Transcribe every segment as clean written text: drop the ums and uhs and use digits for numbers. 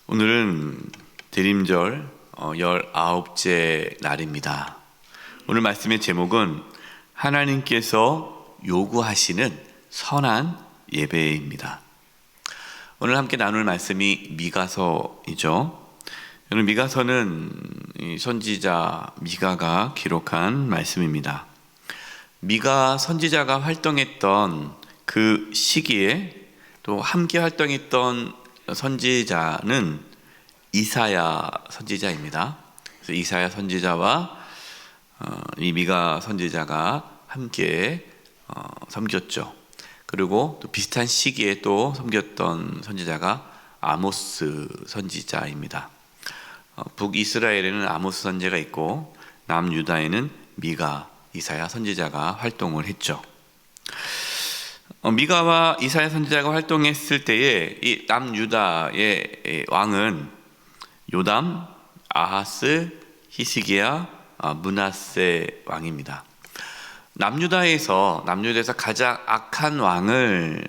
오늘은 대림절 19째 날입니다. 오늘 말씀의 제목은 하나님께서 요구하시는 선한 예배입니다. 오늘 함께 나눌 말씀이 미가서이죠. 오늘 미가서는 선지자 미가가 기록한 말씀입니다. 미가 선지자가 활동했던 그 시기에 또 함께 활동했던 선지자는 이사야 선지자입니다. 그래서 이사야 선지자와 이 미가 선지자가 함께 섬겼죠. 그리고 또 비슷한 시기에 또 섬겼던 선지자가 아모스 선지자입니다. 북이스라엘에는 아모스 선지자가 있고 남유다에는 미가, 이사야 선지자가 활동을 했죠. 미가와 이사야 선지자가 활동했을 때에 이 남유다의 왕은 요담, 아하스, 히스기야, 므낫세 왕입니다. 남유다에서 가장 악한 왕을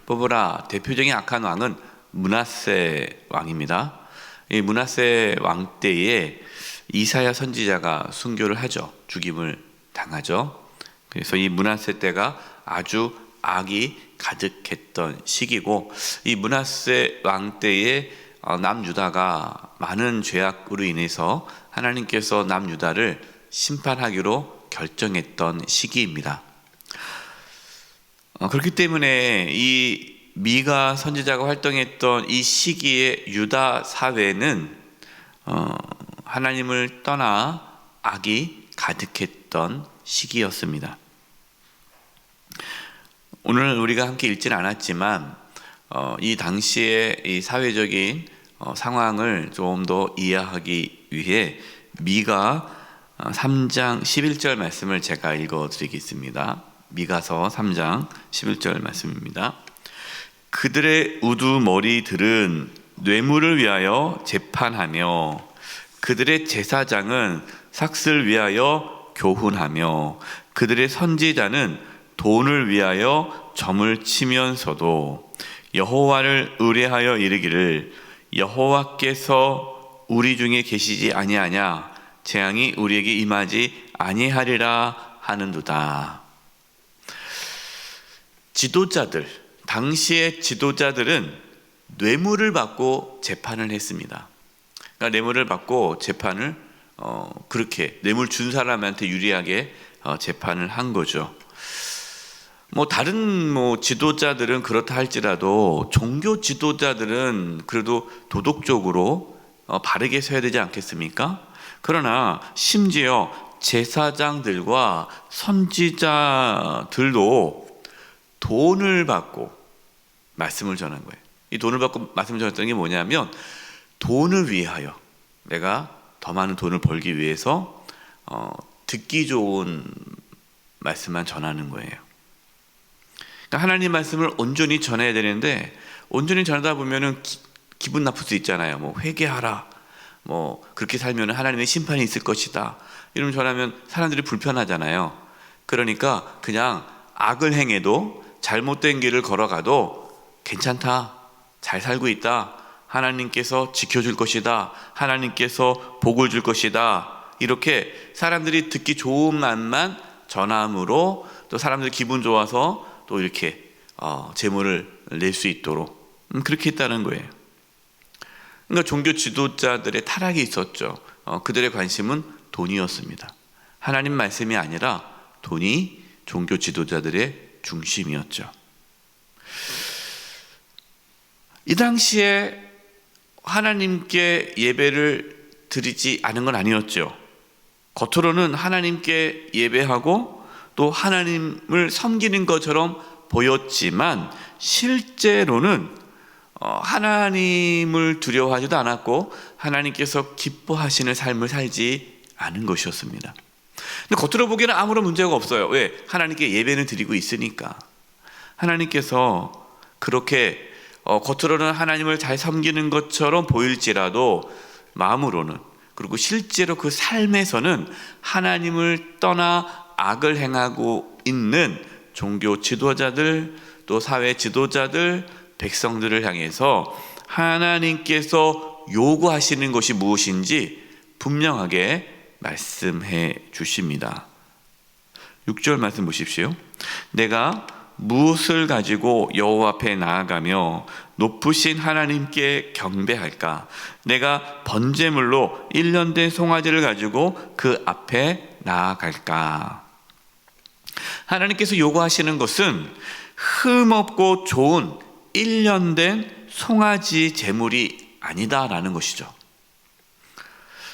뽑으라 대표적인 악한 왕은 므낫세 왕입니다. 이 므낫세 왕 때에 이사야 선지자가 순교를 하죠. 죽임을 당하죠. 그래서 이 므낫세 때가 아주 악이 가득했던 시기고, 이 므낫세 왕 때에 남유다가 많은 죄악으로 인해서 하나님께서 남유다를 심판하기로 결정했던 시기입니다. 그렇기 때문에 이 미가 선지자가 활동했던 이 시기에 유다 사회는 하나님을 떠나 악이 가득했던 시기였습니다. 오늘 우리가 함께 읽지는 않았지만 이 당시의 이 사회적인 상황을 좀 더 이해하기 위해 미가 3장 11절 말씀을 제가 읽어드리겠습니다. 미가서 3장 11절 말씀입니다. 그들의 우두머리들은 뇌물을 위하여 재판하며 그들의 제사장은 삭슬 위하여 교훈하며 그들의 선지자는 돈을 위하여 점을 치면서도 여호와를 의뢰하여 이르기를 여호와께서 우리 중에 계시지 아니하냐 재앙이 우리에게 임하지 아니하리라 하는도다. 지도자들, 당시의 지도자들은 뇌물을 받고 재판을 했습니다. 그러니까 뇌물을 받고 재판을 그렇게 뇌물 준 사람한테 유리하게 재판을 한 거죠. 다른 지도자들은 그렇다 할지라도 종교 지도자들은 그래도 도덕적으로 바르게 서야 되지 않겠습니까? 그러나 심지어 제사장들과 선지자들도 돈을 받고 말씀을 전한 거예요. 이 돈을 받고 말씀을 전했던 게 뭐냐면 돈을 위하여, 내가 더 많은 돈을 벌기 위해서 듣기 좋은 말씀만 전하는 거예요. 하나님 말씀을 온전히 전해야 되는데 온전히 전하다 보면은 기분 나쁠 수 있잖아요. 회개하라, 그렇게 살면 하나님의 심판이 있을 것이다, 이러면 전하면 사람들이 불편하잖아요. 그러니까 그냥 악을 행해도 잘못된 길을 걸어가도 괜찮다, 잘 살고 있다, 하나님께서 지켜줄 것이다, 하나님께서 복을 줄 것이다, 이렇게 사람들이 듣기 좋은 말만 전함으로 또 사람들 기분 좋아서 또 이렇게 재물을 낼 수 있도록 그렇게 했다는 거예요. 그러니까 종교 지도자들의 타락이 있었죠. 그들의 관심은 돈이었습니다. 하나님 말씀이 아니라 돈이 종교 지도자들의 중심이었죠. 이 당시에 하나님께 예배를 드리지 않은 건 아니었죠. 겉으로는 하나님께 예배하고 또 하나님을 섬기는 것처럼 보였지만 실제로는 하나님을 두려워하지도 않았고 하나님께서 기뻐하시는 삶을 살지 않은 것이었습니다. 근데 겉으로 보기에는 아무런 문제가 없어요. 왜? 하나님께 예배는 드리고 있으니까. 하나님께서 그렇게 겉으로는 하나님을 잘 섬기는 것처럼 보일지라도 마음으로는, 그리고 실제로 그 삶에서는 하나님을 떠나 악을 행하고 있는 종교 지도자들, 또 사회 지도자들, 백성들을 향해서 하나님께서 요구하시는 것이 무엇인지 분명하게 말씀해 주십니다. 6절 말씀 보십시오. 내가 무엇을 가지고 여호와 앞에 나아가며 높으신 하나님께 경배할까? 내가 번제물로 1년 된 송아지를 가지고 그 앞에 나아갈까? 하나님께서 요구하시는 것은 흠없고 좋은 1년 된 송아지 제물이 아니다라는 것이죠.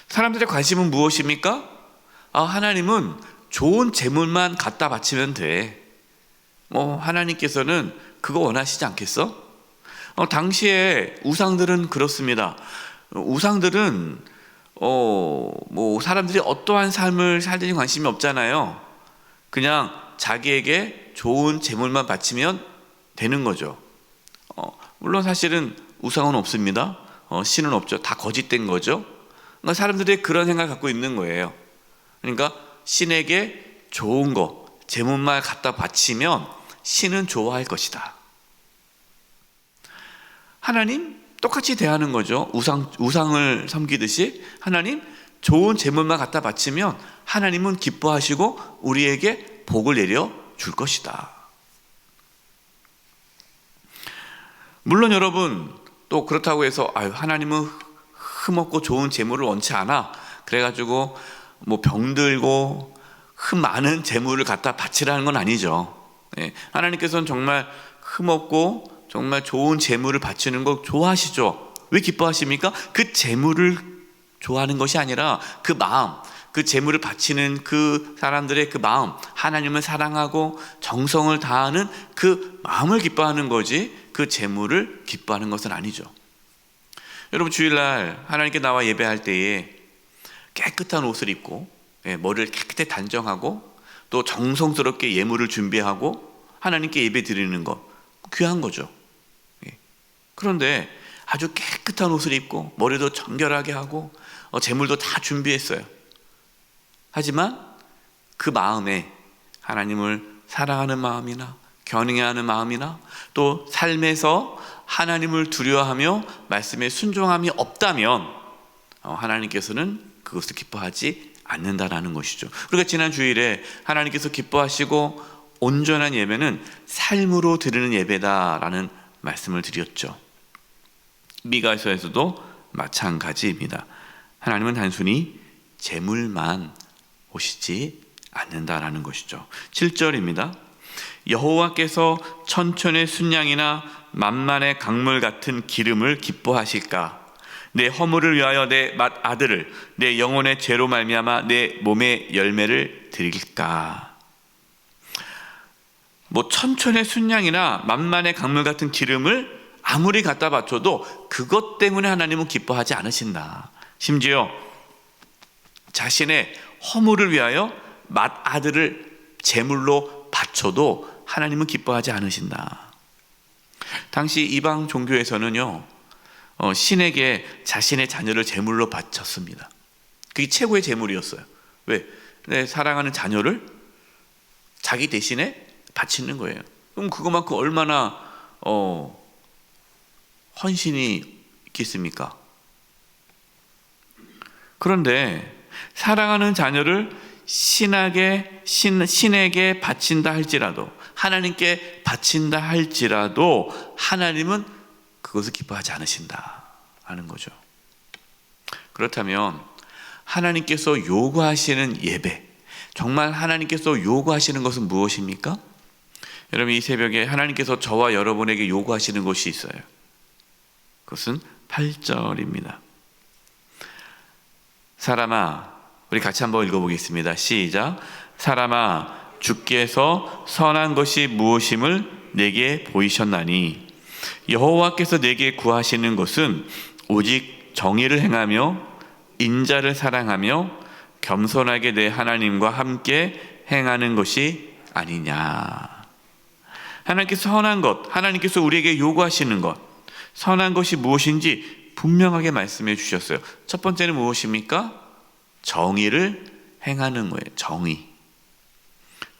사람들의 관심은 무엇입니까? 하나님은 좋은 제물만 갖다 바치면 돼. 하나님께서는 그거 원하시지 않겠어? 당시에 우상들은 그렇습니다. 우상들은 사람들이 어떠한 삶을 살든지 관심이 없잖아요. 그냥 자기에게 좋은 제물만 바치면 되는 거죠. 물론 사실은 우상은 없습니다. 신은 없죠. 다 거짓된 거죠. 그러니까 사람들이 그런 생각을 갖고 있는 거예요. 그러니까 신에게 좋은 거, 제물만 갖다 바치면 신은 좋아할 것이다. 하나님 똑같이 대하는 거죠. 우상을 섬기듯이 하나님 좋은 제물만 갖다 바치면 하나님은 기뻐하시고 우리에게 복을 내려 줄 것이다. 물론 여러분 또 그렇다고 해서 하나님은 흠없고 좋은 제물을 원치 않아. 그래가지고 병들고 흠 많은 제물을 갖다 바치라는 건 아니죠. 하나님께서는 정말 흠없고 정말 좋은 제물을 바치는 거 좋아하시죠. 왜 기뻐하십니까? 그 제물을 좋아하는 것이 아니라 그 마음, 그 제물을 바치는 그 사람들의 그 마음, 하나님을 사랑하고 정성을 다하는 그 마음을 기뻐하는 거지 그 제물을 기뻐하는 것은 아니죠. 여러분 주일날 하나님께 나와 예배할 때에 깨끗한 옷을 입고 머리를 깨끗하게 단정하고 또 정성스럽게 예물을 준비하고 하나님께 예배 드리는 것 귀한 거죠. 그런데 아주 깨끗한 옷을 입고 머리도 정결하게 하고 제물도 다 준비했어요. 하지만 그 마음에 하나님을 사랑하는 마음이나 견응해하는 마음이나 또 삶에서 하나님을 두려워하며 말씀에 순종함이 없다면 하나님께서는 그것을 기뻐하지 않는다라는 것이죠. 그러니까 지난 주일에 하나님께서 기뻐하시고 온전한 예배는 삶으로 드리는 예배다라는 말씀을 드렸죠. 미가서에서도 마찬가지입니다. 하나님은 단순히 제물만 보시지 않는다라는 것이죠. 7절입니다. 여호와께서 천천의 순양이나 만만의 강물 같은 기름을 기뻐하실까? 내 허물을 위하여 내 맏아들을 내 영혼의 죄로 말미암아 내 몸의 열매를 드릴까? 천천의 순양이나 만만의 강물 같은 기름을 아무리 갖다 바쳐도 그것 때문에 하나님은 기뻐하지 않으신다. 심지어 자신의 허물을 위하여 맏아들을 제물로 바쳐도 하나님은 기뻐하지 않으신다. 당시 이방 종교에서는요, 신에게 자신의 자녀를 제물로 바쳤습니다. 그게 최고의 제물이었어요. 왜? 내 사랑하는 자녀를 자기 대신에 바치는 거예요. 그럼 그거만큼 얼마나 헌신이 있겠습니까? 그런데 사랑하는 자녀를 신에게 바친다 할지라도, 하나님께 바친다 할지라도 하나님은 그것을 기뻐하지 않으신다 하는 거죠. 그렇다면 하나님께서 요구하시는 예배, 정말 하나님께서 요구하시는 것은 무엇입니까? 여러분 이 새벽에 하나님께서 저와 여러분에게 요구하시는 것이 있어요. 그것은 8절입니다. 사람아, 우리 같이 한번 읽어보겠습니다. 시작. 사람아, 주께서 선한 것이 무엇임을 내게 보이셨나니 여호와께서 내게 구하시는 것은 오직 정의를 행하며 인자를 사랑하며 겸손하게 내 하나님과 함께 행하는 것이 아니냐. 하나님께서 선한 것, 하나님께서 우리에게 요구하시는 것, 선한 것이 무엇인지 분명하게 말씀해 주셨어요. 첫 번째는 무엇입니까? 정의를 행하는 거예요.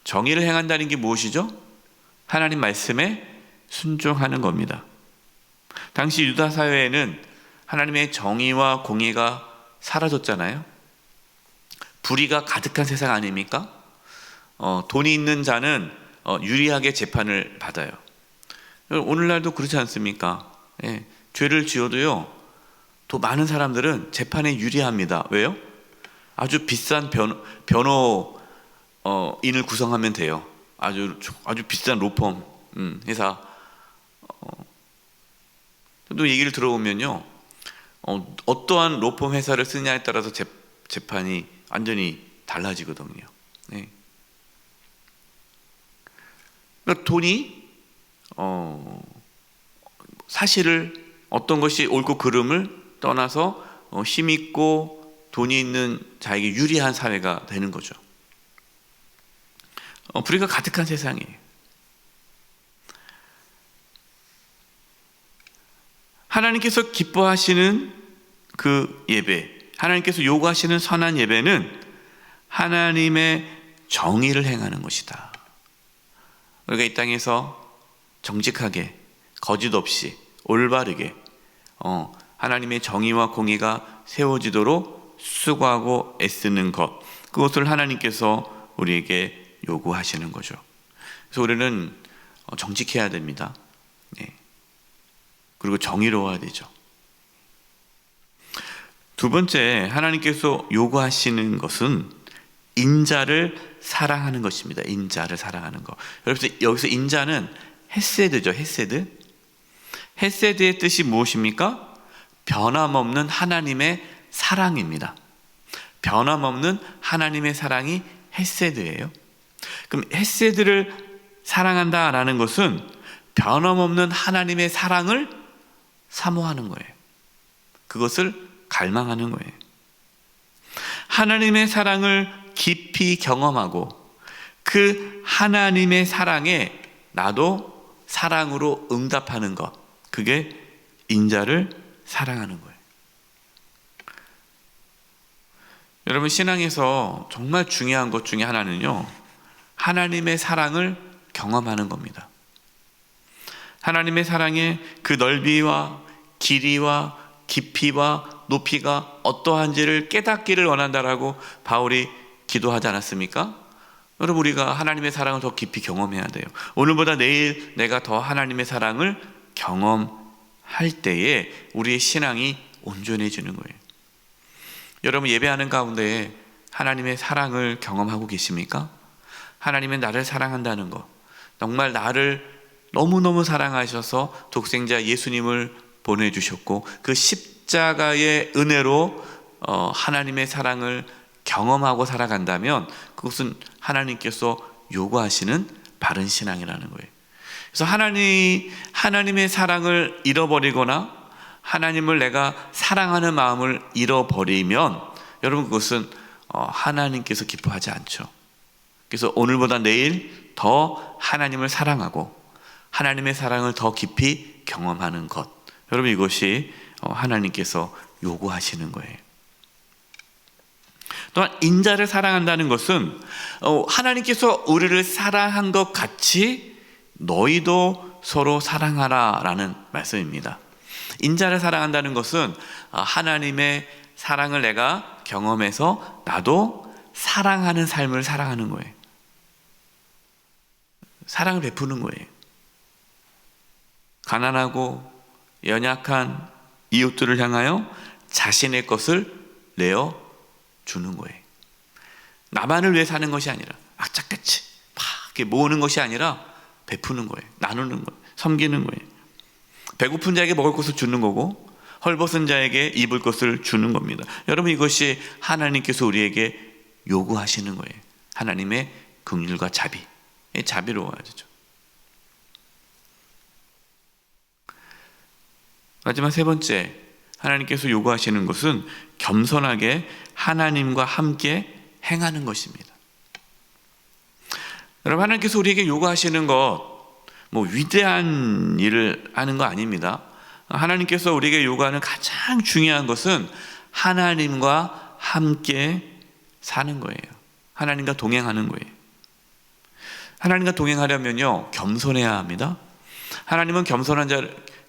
정의를 행한다는 게 무엇이죠? 하나님 말씀에 순종하는 겁니다. 당시 유다 사회에는 하나님의 정의와 공의가 사라졌잖아요. 불의가 가득한 세상 아닙니까? 돈이 있는 자는 유리하게 재판을 받아요. 오늘날도 그렇지 않습니까? 예, 죄를 지어도요, 더 많은 사람들은 재판에 유리합니다. 왜요? 아주 비싼 변호인을 구성하면 돼요. 아주 비싼 로펌 회사. 또 얘기를 들어보면요, 어떠한 로펌 회사를 쓰냐에 따라서 재판이 완전히 달라지거든요. 네. 그러니까 돈이 사실을, 어떤 것이 옳고 그름을 떠나서 힘있고 돈이 있는 자에게 유리한 사회가 되는 거죠. 불의가 가득한 세상이에요. 하나님께서 기뻐하시는 그 예배, 하나님께서 요구하시는 선한 예배는 하나님의 정의를 행하는 것이다. 우리가 이 땅에서 정직하게, 거짓 없이, 올바르게 하나님의 정의와 공의가 세워지도록 수고하고 애쓰는 것, 그것을 하나님께서 우리에게 요구하시는 거죠. 그래서 우리는 정직해야 됩니다. 네. 그리고 정의로워야 되죠. 두 번째, 하나님께서 요구하시는 것은 인자를 사랑하는 것입니다. 인자를 사랑하는 것. 여기서 인자는 헤세드죠. 헤세드. 헤세드의 뜻이 무엇입니까? 변함없는 하나님의 사랑입니다. 변함없는 하나님의 사랑이 헤세드예요. 그럼 헤세드를 사랑한다라는 것은 변함없는 하나님의 사랑을 사모하는 거예요. 그것을 갈망하는 거예요. 하나님의 사랑을 깊이 경험하고 그 하나님의 사랑에 나도 사랑으로 응답하는 것, 그게 인자를 사랑하는 거예요. 여러분, 신앙에서 정말 중요한 것 중에 하나는요, 하나님의 사랑을 경험하는 겁니다. 하나님의 사랑의 그 넓이와 길이와 깊이와 높이가 어떠한지를 깨닫기를 원한다라고 바울이 기도하지 않았습니까? 여러분, 우리가 하나님의 사랑을 더 깊이 경험해야 돼요. 오늘보다 내일 내가 더 하나님의 사랑을 경험할 때에 우리의 신앙이 온전해지는 거예요. 여러분, 예배하는 가운데 하나님의 사랑을 경험하고 계십니까? 하나님은 나를 사랑한다는 것, 정말 나를 너무너무 사랑하셔서 독생자 예수님을 보내주셨고 그 십자가의 은혜로 하나님의 사랑을 경험하고 살아간다면 그것은 하나님께서 요구하시는 바른 신앙이라는 거예요. 그래서 하나님의 사랑을 잃어버리거나 하나님을 내가 사랑하는 마음을 잃어버리면 여러분, 그것은 하나님께서 기뻐하지 않죠. 그래서 오늘보다 내일 더 하나님을 사랑하고 하나님의 사랑을 더 깊이 경험하는 것, 여러분, 이것이 하나님께서 요구하시는 거예요. 또한 인자를 사랑한다는 것은 하나님께서 우리를 사랑한 것 같이 너희도 서로 사랑하라 라는 말씀입니다. 인자를 사랑한다는 것은 하나님의 사랑을 내가 경험해서 나도 사랑하는 삶을 살아가는 거예요. 사랑을 베푸는 거예요. 가난하고 연약한 이웃들을 향하여 자신의 것을 내어 주는 거예요. 나만을 위해 사는 것이 아니라 악착같이 막 이렇게 모으는 것이 아니라 베푸는 거예요. 나누는 거예요. 섬기는 거예요. 배고픈 자에게 먹을 것을 주는 거고 헐벗은 자에게 입을 것을 주는 겁니다. 여러분, 이것이 하나님께서 우리에게 요구하시는 거예요. 하나님의 긍휼과 자비, 자비로워야 되죠. 마지막 세 번째, 하나님께서 요구하시는 것은 겸손하게 하나님과 함께 행하는 것입니다. 여러분, 하나님께서 우리에게 요구하시는 것, 위대한 일을 하는 거 아닙니다. 하나님께서 우리에게 요구하는 가장 중요한 것은 하나님과 함께 사는 거예요. 하나님과 동행하는 거예요. 하나님과 동행하려면요, 겸손해야 합니다. 하나님은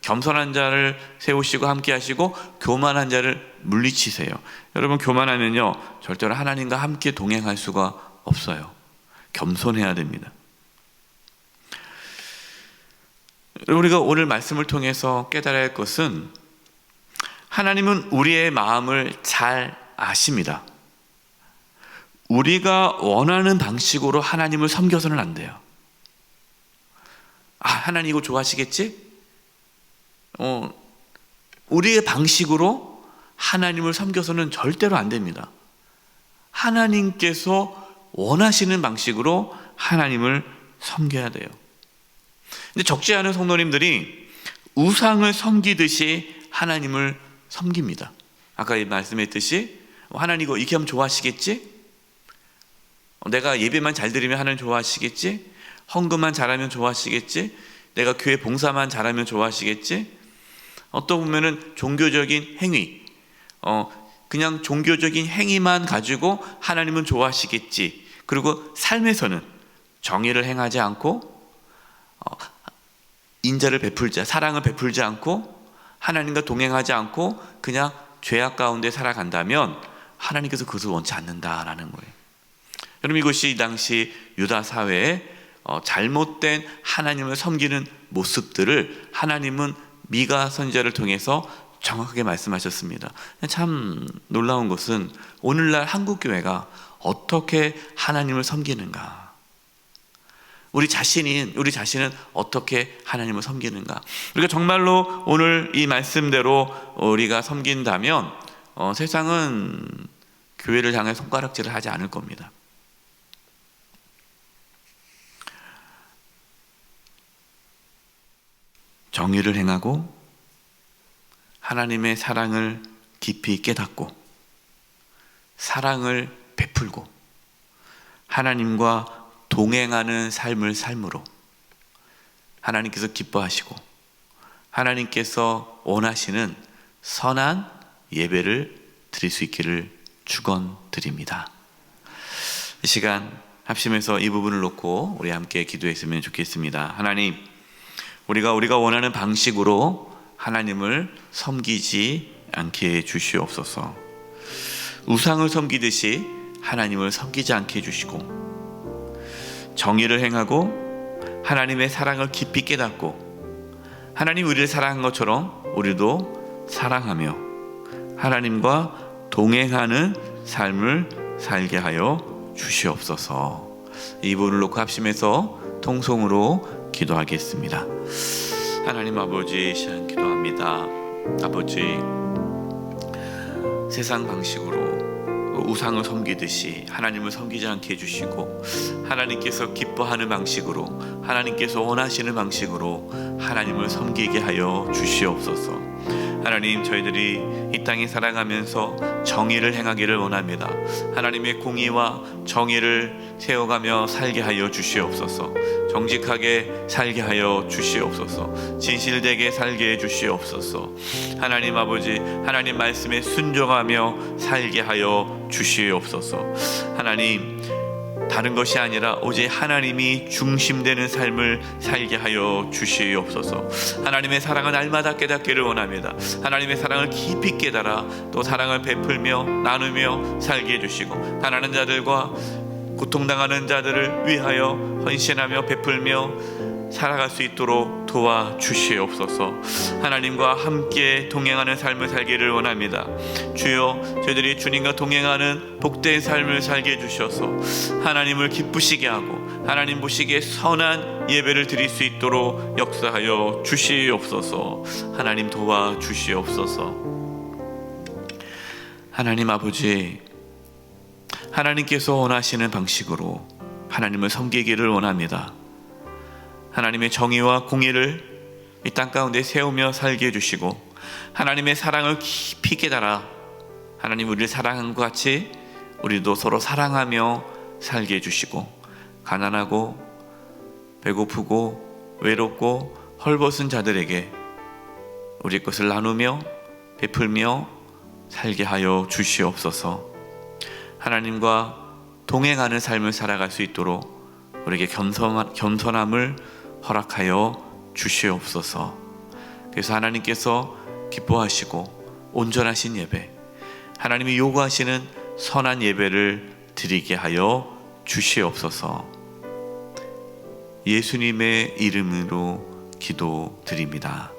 겸손한 자를 세우시고 함께 하시고 교만한 자를 물리치세요. 여러분, 교만하면요 절대로 하나님과 함께 동행할 수가 없어요. 겸손해야 됩니다. 우리가 오늘 말씀을 통해서 깨달아야 할 것은, 하나님은 우리의 마음을 잘 아십니다. 우리가 원하는 방식으로 하나님을 섬겨서는 안 돼요. 하나님 이거 좋아하시겠지? 우리의 방식으로 하나님을 섬겨서는 절대로 안 됩니다. 하나님께서 원하시는 방식으로 하나님을 섬겨야 돼요. 근데 적지 않은 성도님들이 우상을 섬기듯이 하나님을 섬깁니다. 아까 말씀했듯이 하나님 이거 이렇게 하면 좋아하시겠지? 내가 예배만 잘 드리면 하나님 좋아하시겠지? 헌금만 잘하면 좋아하시겠지? 내가 교회 봉사만 잘하면 좋아하시겠지? 어떤 보면은 종교적인 행위, 그냥 종교적인 행위만 가지고 하나님은 좋아하시겠지. 그리고 삶에서는 정의를 행하지 않고 인자를 베풀지, 사랑을 베풀지 않고 하나님과 동행하지 않고 그냥 죄악 가운데 살아간다면 하나님께서 그것을 원치 않는다라는 거예요. 여러분, 이것이 이 당시 유다 사회의 잘못된 하나님을 섬기는 모습들을 하나님은 미가 선지자를 통해서 정확하게 말씀하셨습니다. 참 놀라운 것은 오늘날 한국교회가 어떻게 하나님을 섬기는가, 우리 자신은 어떻게 하나님을 섬기는가. 우리가 정말로 오늘 이 말씀대로 우리가 섬긴다면 세상은 교회를 향해 손가락질을 하지 않을 겁니다. 정의를 행하고 하나님의 사랑을 깊이 깨닫고 사랑을 베풀고 하나님과 동행하는 삶을 삶으로 하나님께서 기뻐하시고 하나님께서 원하시는 선한 예배를 드릴 수 있기를 축원드립니다. 이 시간 합심해서 이 부분을 놓고 우리 함께 기도했으면 좋겠습니다. 하나님, 우리가 원하는 방식으로 하나님을 섬기지 않게 해주시옵소서. 우상을 섬기듯이 하나님을 섬기지 않게 해주시고, 정의를 행하고 하나님의 사랑을 깊이 깨닫고 하나님 우리를 사랑한 것처럼 우리도 사랑하며 하나님과 동행하는 삶을 살게 하여 주시옵소서. 이 부분을 놓고 합심해서 통성으로 기도하겠습니다. 하나님 아버지, 시간 기도합니다. 아버지, 세상 방식으로 우상을 섬기듯이 하나님을 섬기지 않게 해주시고 하나님께서 기뻐하는 방식으로, 하나님께서 원하시는 방식으로 하나님을 섬기게 하여 주시옵소서. 하나님, 저희들이 이 땅에 살아가면서 정의를 행하기를 원합니다. 하나님의 공의와 정의를 세워가며 살게 하여 주시옵소서. 정직하게 살게 하여 주시옵소서. 진실되게 살게 해 주시옵소서. 하나님 아버지, 하나님 말씀에 순종하며 살게 하여 주시옵소서. 하나님, 다른 것이 아니라 오직 하나님이 중심되는 삶을 살게 하여 주시옵소서. 하나님의 사랑은 날마다 깨닫기를 원합니다. 하나님의 사랑을 깊이 깨달아 또 사랑을 베풀며 나누며 살게 해주시고, 가난한 자들과 고통당하는 자들을 위하여 헌신하며 베풀며 살아갈 수 있도록 도와주시옵소서. 하나님과 함께 동행하는 삶을 살기를 원합니다. 주여, 저희들이 주님과 동행하는 복된 삶을 살게 해주셔서 하나님을 기쁘시게 하고 하나님 보시기에 선한 예배를 드릴 수 있도록 역사하여 주시옵소서. 하나님 도와주시옵소서. 하나님 아버지, 하나님께서 원하시는 방식으로 하나님을 섬기기를 원합니다. 하나님의 정의와 공의를 이 땅 가운데 세우며 살게 해주시고 하나님의 사랑을 깊이 깨달아 하나님 우리를 사랑한 것 같이 우리도 서로 사랑하며 살게 해주시고, 가난하고 배고프고 외롭고 헐벗은 자들에게 우리 것을 나누며 베풀며 살게 하여 주시옵소서. 하나님과 동행하는 삶을 살아갈 수 있도록 우리에게 겸손함을 허락하여 주시옵소서. 그래서 하나님께서 기뻐하시고 온전하신 예배, 하나님이 요구하시는 선한 예배를 드리게 하여 주시옵소서. 예수님의 이름으로 기도드립니다.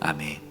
아멘.